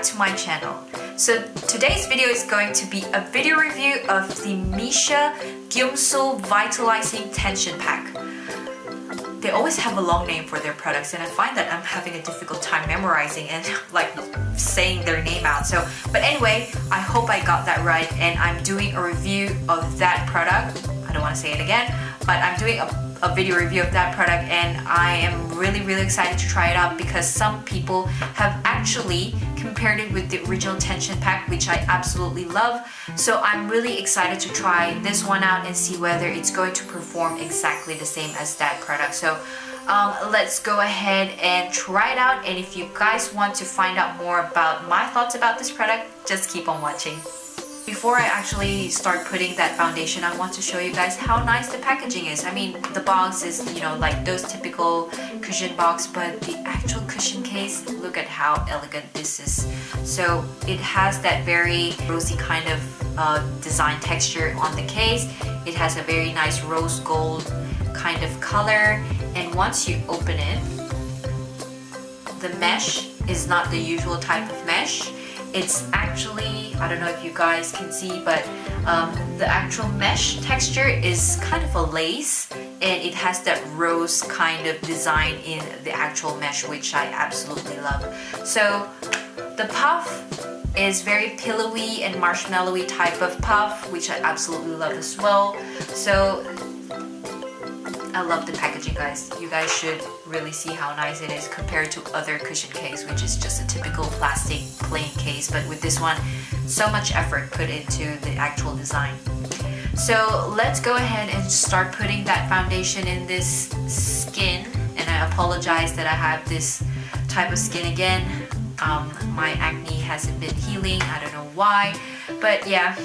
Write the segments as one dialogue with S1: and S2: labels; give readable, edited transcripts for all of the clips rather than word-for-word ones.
S1: to my channel. So today's video is going to be a video review of the Missha Geum Sul Vitalizing Tension Pack. They always have a long name for their products, and I find that I'm having a difficult time memorizing and like saying their name out. But anyway, I hope I got that right, and I'm doing a review of that product. I don't want to say it again, but I'm doing a video review of that product, and I am really excited to try it out because some people have actually compared it with the original tension pack, which I absolutely love. So I'm really excited to try this one out and see whether it's going to perform exactly the same as that product. So let's go ahead and try it out, and if you guys want to find out more about my thoughts about this product, just keep on watching. Before I actually start putting that foundation, I want to show you guys how nice the packaging is. I mean, the box is, you know, like those typical cushion box, but the actual cushion case, look at how elegant this is. So it has that very rosy kind of design texture on the case. It has a very nice rose gold kind of color, and once you open it, the mesh is not the usual type of mesh. It's actually, I don't know if you guys can see, but the actual mesh texture is kind of a lace, and it has that rose kind of design in the actual mesh, which I absolutely love. So the puff is very pillowy and marshmallowy type of puff, which I absolutely love as well. So I love the packaging, guys. You guys should really see how nice it is compared to other cushion case, which is just a typical plastic plain case, but with this one, so much effort put into the actual design. So let's go ahead and start putting that foundation in this skin, and I apologize that I have this type of skin again. My acne hasn't been healing, I don't know why, but yeah,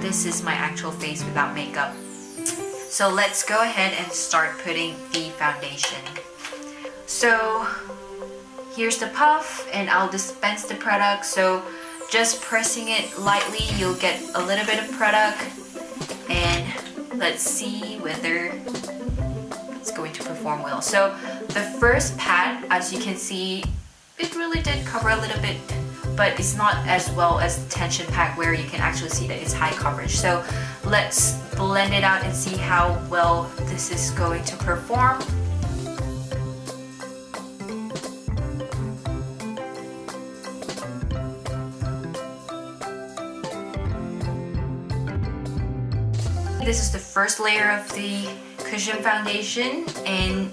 S1: this is my actual face without makeup. So let's go ahead and start putting the foundation. So here's the puff, and I'll dispense the product. So just pressing it lightly, you'll get a little bit of product, and let's see whether it's going to perform well. So the first pad, as you can see, it really did cover a little bit, but it's not as well as the tension pack where you can actually see that it's high coverage. So let's blend it out and see how well this is going to perform. This is the first layer of the cushion foundation, and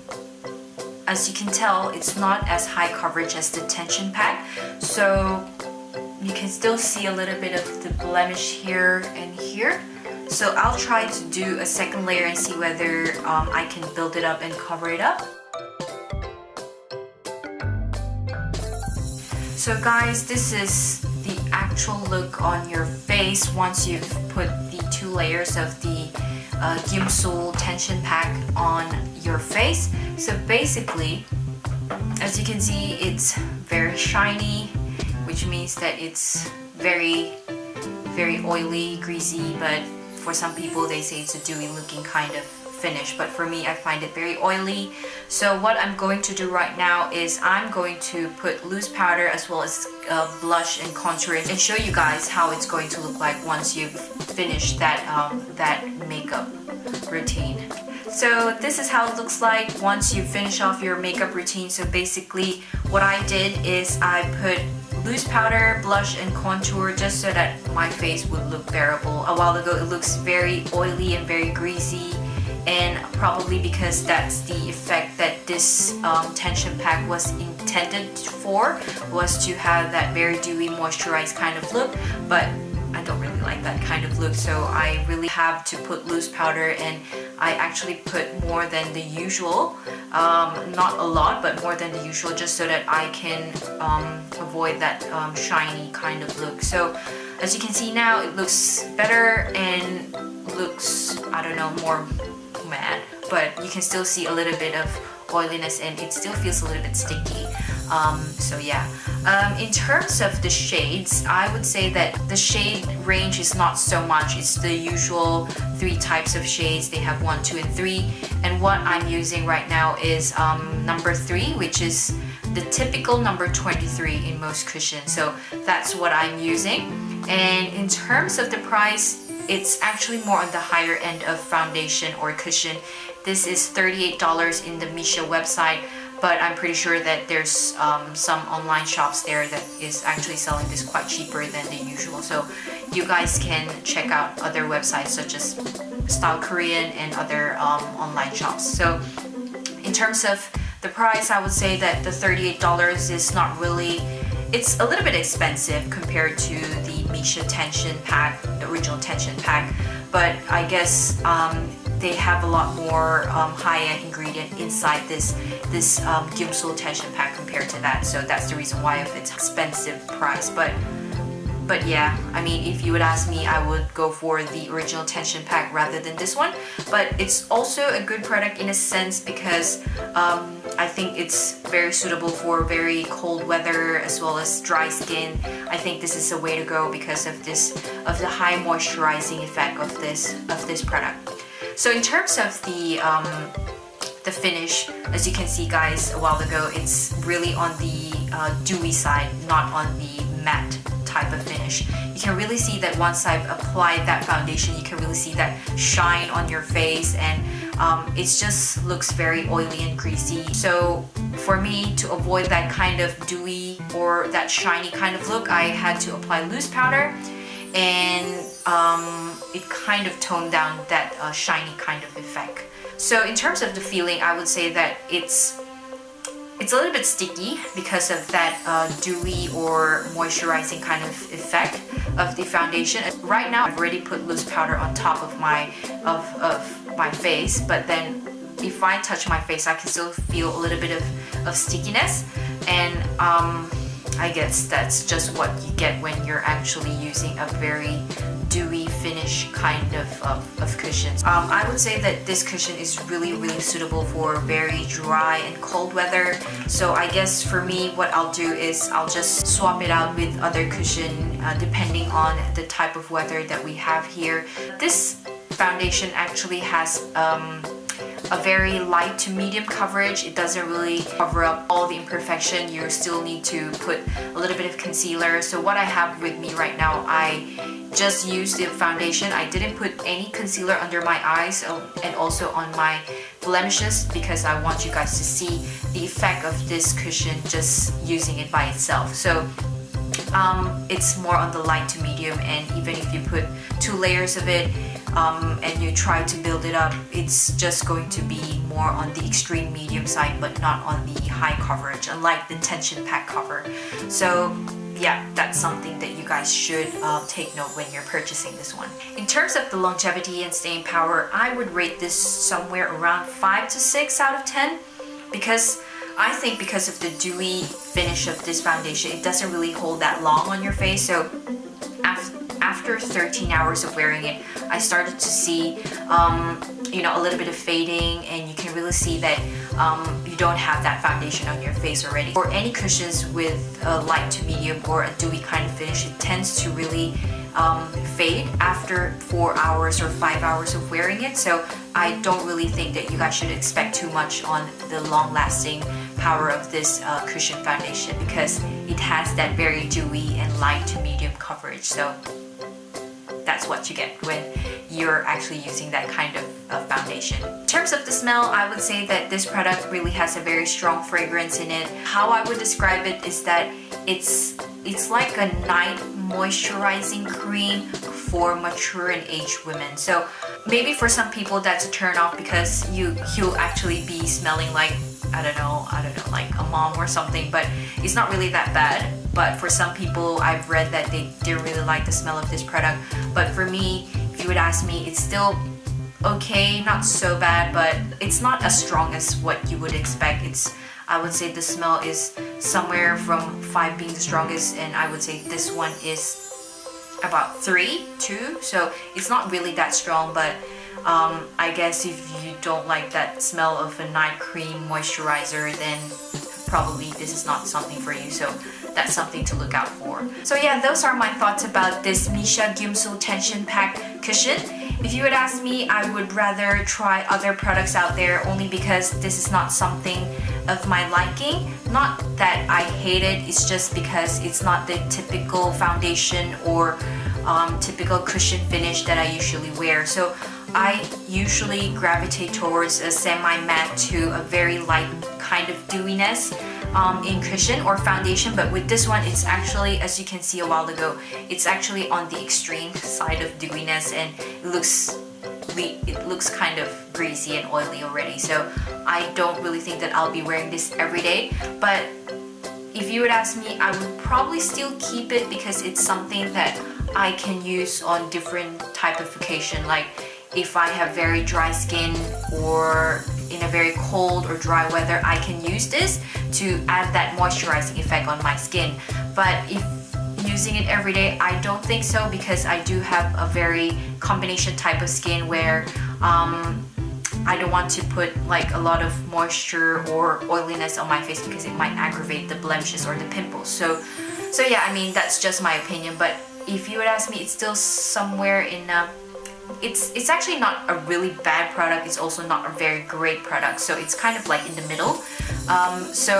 S1: as you can tell, it's not as high coverage as the tension pack, so you can still see a little bit of the blemish here and here. So I'll try to do a second layer and see whether I can build it up and cover it up. So guys, this is the actual look on your face once you've put the 2 layers of the Geum Sul tension pack on your face. So basically, as you can see, it's very shiny, which means that it's very oily, greasy, but for some people they say it's a dewy looking kind of finish, but for me I find it very oily. So what I'm going to do right now is I'm going to put loose powder as well as blush and contour and show you guys how it's going to look like once you've finished that makeup routine. So this is how it looks like once you finish off your makeup routine. So basically what I did is I put loose powder, blush, and contour just so that my face would look bearable. A while ago it looks very oily and very greasy, and probably because that's the effect that this tension pack was intended for, was to have that very dewy moisturized kind of look, but I don't really like that kind of look, so I really have to put loose powder, and I actually put more than the usual, not a lot, but more than the usual, just so that I can avoid that shiny kind of look. So as you can see now, it looks better and looks, I don't know, more matte, but you can still see a little bit of oiliness, and it still feels a little bit sticky. So yeah, in terms of the shades, I would say that the shade range is not so much. It's the usual 3 types of shades. They have 1, 2, and 3, and what I'm using right now is number 3, which is the typical number 23 in most cushions. So that's what I'm using. And in terms of the price, it's actually more on the higher end of foundation or cushion. This is $38 in the Missha website, but I'm pretty sure that there's some online shops there that is actually selling this quite cheaper than the usual. So you guys can check out other websites such as Style Korean and other online shops. So in terms of the price, I would say that the $38 is not really, it's a little bit expensive compared to the Missha Tension Pack, the original Tension Pack, but I guess they have a lot more high-end ingredient inside this Geum Sul Tension Pack compared to that, so that's the reason why of its expensive price. But yeah, I mean, if you would ask me, I would go for the original Tension Pack rather than this one. But it's also a good product in a sense because I think it's very suitable for very cold weather as well as dry skin. I think this is a way to go because of the high moisturizing effect of this product. So in terms of the finish, as you can see guys a while ago, it's really on the dewy side, not on the matte type of finish. You can really see that once I've applied that foundation, you can really see that shine on your face, and it just looks very oily and greasy. So for me, to avoid that kind of dewy or that shiny kind of look, I had to apply loose powder, and it kind of toned down that shiny kind of effect. So in terms of the feeling, I would say that it's a little bit sticky because of that dewy or moisturizing kind of effect of the foundation. Right now, I've already put loose powder on top of my face, but then if I touch my face, I can still feel a little bit of stickiness, and I guess that's just what you get when you're actually using a very dewy finish kind of cushions. I would say that this cushion is really suitable for very dry and cold weather. So I guess for me, what I'll do is I'll just swap it out with other cushion depending on the type of weather that we have here. This foundation actually has a very light to medium coverage. It doesn't really cover up all the imperfection. You still need to put a little bit of concealer. So what I have with me right now, I just used the foundation. I didn't put any concealer under my eyes and also on my blemishes because I want you guys to see the effect of this cushion just using it by itself. So it's more on the light to medium, and even if you put 2 layers of it and you try to build it up, it's just going to be more on the extreme medium side but not on the high coverage, unlike the Tension Pack cover. So yeah, that's something that you guys should take note when you're purchasing this one. In terms of the longevity and staying power, I would rate this somewhere around 5 to 6 out of 10 because I think because of the dewy finish of this foundation, it doesn't really hold that long on your face. So after 13 hours of wearing it, I started to see a little bit of fading, and you can really see that you don't have that foundation on your face already. For any cushions with a light to medium or a dewy kind of finish, it tends to really fade after 4 hours or 5 hours of wearing it. So I don't really think that you guys should expect too much on the long-lasting power of this cushion foundation because it has that very dewy and light to medium coverage. So that's what you get when you're actually using that kind of foundation. In terms of the smell, I would say that this product really has a very strong fragrance in it. How I would describe it is that it's like a night moisturizing cream for mature and aged women. So maybe for some people that's a turn off because you'll actually be smelling like I don't know, like a mom or something, but it's not really that bad. But for some people, I've read that they didn't really like the smell of this product. But for me, if you would ask me, it's still okay, not so bad, but it's not as strong as what you would expect. I would say the smell is somewhere from 5 being the strongest, and I would say this one is about 3, 2. So it's not really that strong, but I guess if you don't like that smell of a night cream moisturizer, then probably this is not something for you, so that's something to look out for. So yeah, those are my thoughts about this Missha Geum Sul Tension Pack cushion. If you would ask me, I would rather try other products out there only because this is not something of my liking. Not that I hate it, it's just because it's not the typical foundation or typical cushion finish that I usually wear. So I usually gravitate towards a semi-matte to a very light kind of dewiness in cushion or foundation, but with this one it's actually, as you can see a while ago, it's actually on the extreme side of dewiness, and it looks kind of greasy and oily already. So I don't really think that I'll be wearing this every day, but if you would ask me, I would probably still keep it because it's something that I can use on different type of occasion, like if I have very dry skin or in a very cold or dry weather, I can use this to add that moisturizing effect on my skin. But if using it every day, I don't think so, because I do have a very combination type of skin where I don't want to put like a lot of moisture or oiliness on my face because it might aggravate the blemishes or the pimples. So yeah, I mean, that's just my opinion. But if you would ask me, it's still somewhere in it's actually not a really bad product, it's also not a very great product, so it's kind of like in the middle. So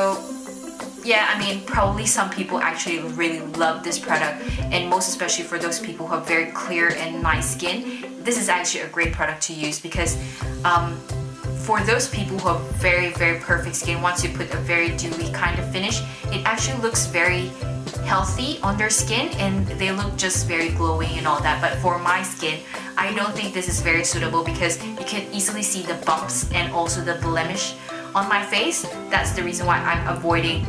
S1: yeah, I mean, probably some people actually really love this product, and most especially for those people who have very clear and nice skin, this is actually a great product to use, because for those people who have very perfect skin, once you put a very dewy kind of finish, it actually looks very healthy on their skin and they look just very glowing and all that. But for my skin, I don't think this is very suitable because you can easily see the bumps and also the blemish on my face. That's the reason why I'm avoiding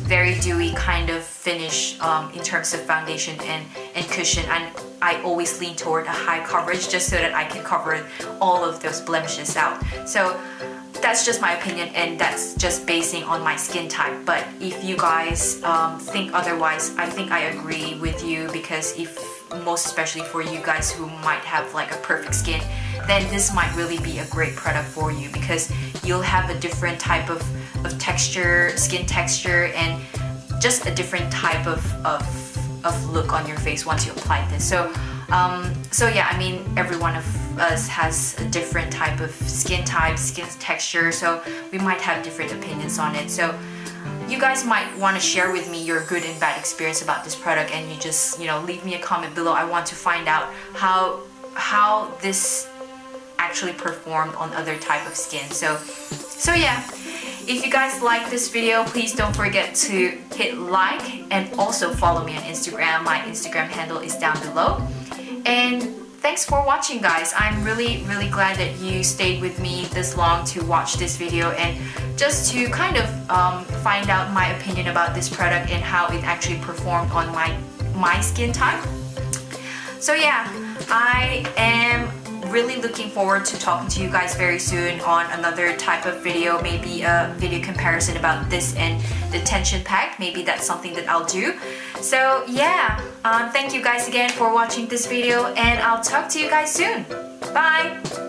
S1: very dewy kind of finish in terms of foundation and cushion, and I always lean toward a high coverage just so that I can cover all of those blemishes out. So that's just my opinion, and that's just basing on my skin type. But if you guys think otherwise, I think I agree with you, because most especially for you guys who might have like a perfect skin, then this might really be a great product for you, because you'll have a different type of texture, skin texture, and just a different type of look on your face once you apply this. So yeah, I mean, every one of us has a different type of skin type, skin texture, so we might have different opinions on it. So you guys might want to share with me your good and bad experience about this product, and you just, leave me a comment below. I want to find out how this actually performed on other type of skin. So yeah, if you guys like this video, please don't forget to hit like and also follow me on Instagram. My Instagram handle is down below. And thanks for watching, guys. I'm really glad that you stayed with me this long to watch this video and just to kind of find out my opinion about this product and how it actually performed on my skin type. So yeah, I am really looking forward to talking to you guys very soon on another type of video, maybe a video comparison about this and the tension pack. Maybe that's something that I'll do. So yeah, thank you guys again for watching this video, and I'll talk to you guys soon. Bye!